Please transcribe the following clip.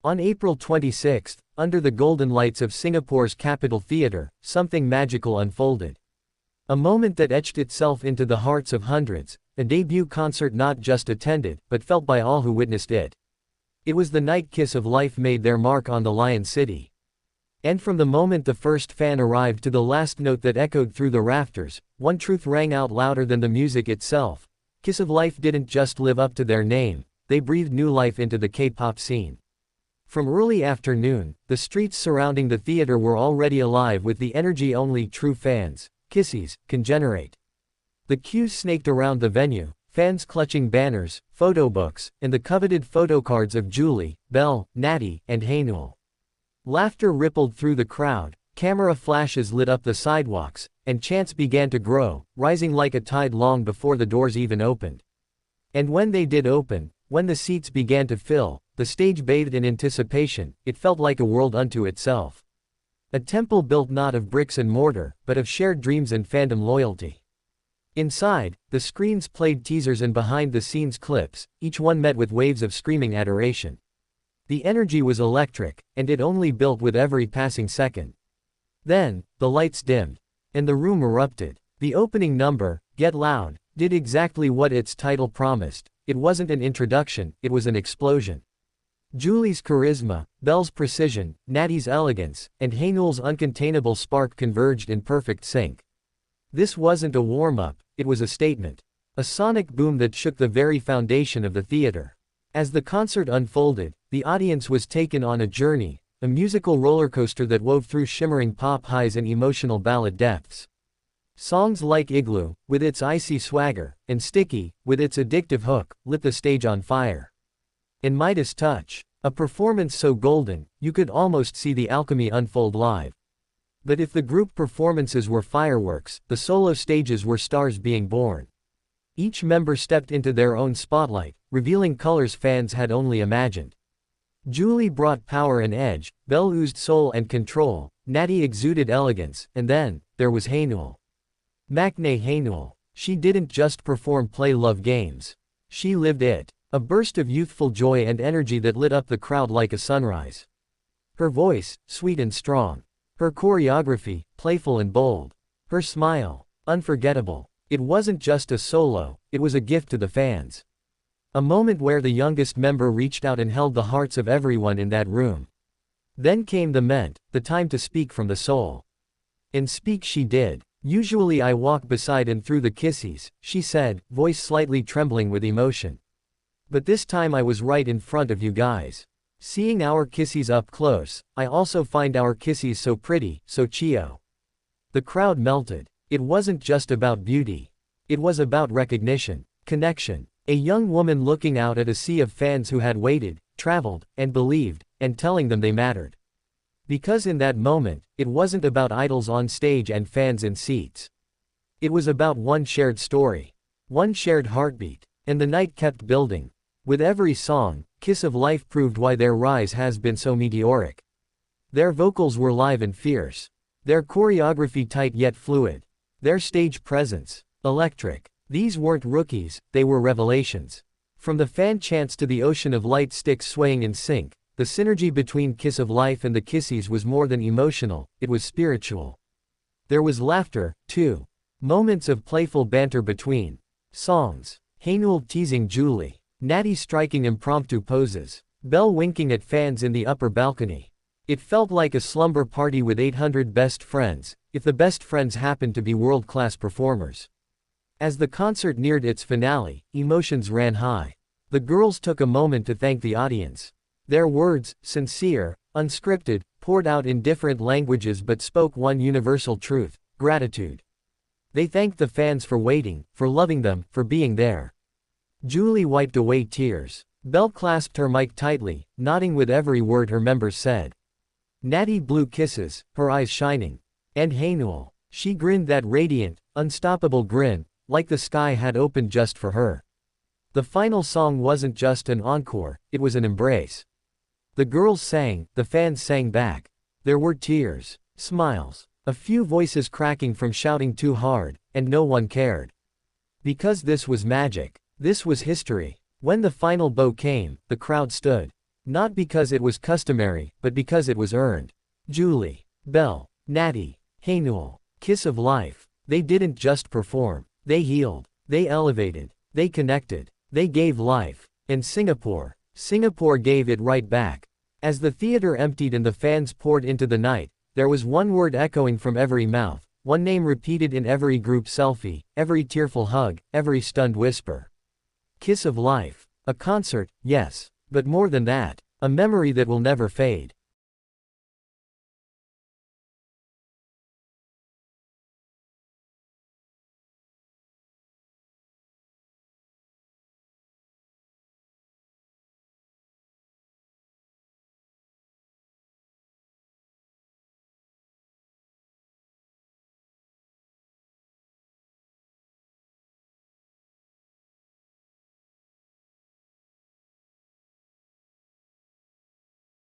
On April 26, under the golden lights of Singapore's Capitol Theatre, something magical unfolded. A moment that etched itself into the hearts of hundreds, a debut concert not just attended, but felt by all who witnessed it. It was the night Kiss of Life made their mark on the Lion City. And from the moment the first fan arrived to the last note that echoed through the rafters, one truth rang out louder than the music itself. Kiss of Life didn't just live up to their name, they breathed new life into the K-pop scene. From early afternoon, the streets surrounding the theater were already alive with the energy only true fans, Kissys, can generate. The queues snaked around the venue, fans clutching banners, photo books, and the coveted photo cards of Julie, Belle, Natty, and Haneul. Laughter rippled through the crowd, camera flashes lit up the sidewalks, and chants began to grow, rising like a tide long before the doors even opened. And when they did open, when the seats began to fill, the stage bathed in anticipation, it felt like a world unto itself. A temple built not of bricks and mortar, but of shared dreams and fandom loyalty. Inside, the screens played teasers and behind-the-scenes clips, each one met with waves of screaming adoration. The energy was electric, and it only built with every passing second. Then, the lights dimmed, and the room erupted. The opening number, Get Loud, did exactly what its title promised. It wasn't an introduction, it was an explosion. Julie's charisma, Belle's precision, Natty's elegance, and Haneul's uncontainable spark converged in perfect sync. This wasn't a warm-up, it was a statement. A sonic boom that shook the very foundation of the theater. As the concert unfolded, the audience was taken on a journey, a musical rollercoaster that wove through shimmering pop highs and emotional ballad depths. Songs like Igloo, with its icy swagger, and Sticky, with its addictive hook, lit the stage on fire. In Midas Touch, a performance so golden, you could almost see the alchemy unfold live. But if the group performances were fireworks, the solo stages were stars being born. Each member stepped into their own spotlight, revealing colors fans had only imagined. Julie brought power and edge, Belle oozed soul and control, Natty exuded elegance, and then, there was Haneul. Maknae Haneul. She didn't just perform play love games. She lived it. A burst of youthful joy and energy that lit up the crowd like a sunrise. Her voice, sweet and strong. Her choreography, playful and bold. Her smile, unforgettable. It wasn't just a solo, it was a gift to the fans. A moment where the youngest member reached out and held the hearts of everyone in that room. Then came the moment, the time to speak from the soul. And speak she did. Usually I walk beside and through the Kissys, she said, voice slightly trembling with emotion. But this time I was right in front of you guys. Seeing our Kissys up close, I also find our Kissys so pretty, so Chio. The crowd melted. It wasn't just about beauty. It was about recognition, connection. A young woman looking out at a sea of fans who had waited, traveled, and believed, and telling them they mattered. Because in that moment, it wasn't about idols on stage and fans in seats. It was about one shared story. One shared heartbeat. And the night kept building. With every song, Kiss of Life proved why their rise has been so meteoric. Their vocals were live and fierce. Their choreography tight yet fluid. Their stage presence, electric. These weren't rookies, they were revelations. From the fan chants to the ocean of light sticks swaying in sync, the synergy between Kiss of Life and the Kissys was more than emotional, it was spiritual. There was laughter, too. Moments of playful banter between songs. Haneul teasing Julie. Natty striking impromptu poses. Belle winking at fans in the upper balcony. It felt like a slumber party with 800 best friends, if the best friends happened to be world-class performers. As the concert neared its finale, emotions ran high. The girls took a moment to thank the audience. Their words, sincere, unscripted, poured out in different languages but spoke one universal truth: gratitude. They thanked the fans for waiting, for loving them, for being there. Julie wiped away tears. Belle clasped her mic tightly, nodding with every word her members said. Natty blew kisses, her eyes shining. And Haneul. She grinned that radiant, unstoppable grin, like the sky had opened just for her. The final song wasn't just an encore, it was an embrace. The girls sang, the fans sang back. There were tears, smiles, a few voices cracking from shouting too hard, and no one cared. Because this was magic. This was history. When the final bow came, the crowd stood. Not because it was customary, but because it was earned. Julie, Belle, Natty, Haneul, Kiss of Life. They didn't just perform. They healed. They elevated. They connected. They gave life. And Singapore gave it right back. As the theater emptied and the fans poured into the night, there was one word echoing from every mouth, one name repeated in every group selfie, every tearful hug, every stunned whisper. Kiss of Life. A concert, yes. But more than that. A memory that will never fade.